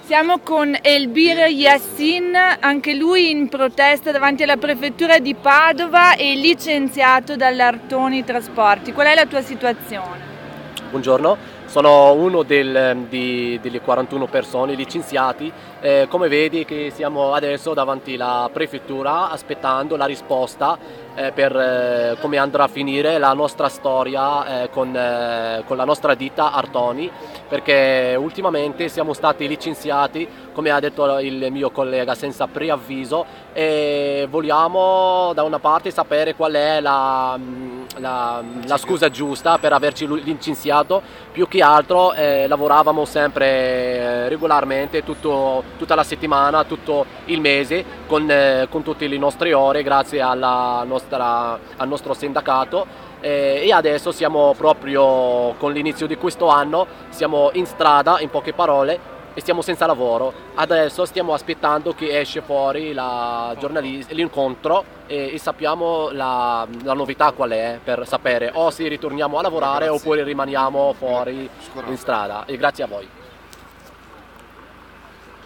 Siamo con Elbir Yassin, anche lui in protesta davanti alla prefettura di Padova e licenziato dall'Artoni Trasporti. Qual è la tua situazione? Buongiorno, sono uno delle 41 persone licenziati. Come vedi che siamo adesso davanti alla prefettura aspettando la risposta per come andrà a finire la nostra storia con la nostra ditta Artoni, perché ultimamente siamo stati licenziati, come ha detto il mio collega, senza preavviso, e vogliamo da una parte sapere qual è la scusa giusta per averci licenziato. Più che altro lavoravamo sempre regolarmente tutta la settimana, tutto il mese con tutte le nostre ore grazie al nostro sindacato, e adesso siamo proprio con l'inizio di questo anno, siamo in strada, in poche parole, e stiamo senza lavoro. Adesso stiamo aspettando che esce fuori l'incontro e sappiamo la novità qual è, per sapere o se ritorniamo a lavorare oppure rimaniamo fuori in strada. E grazie a voi.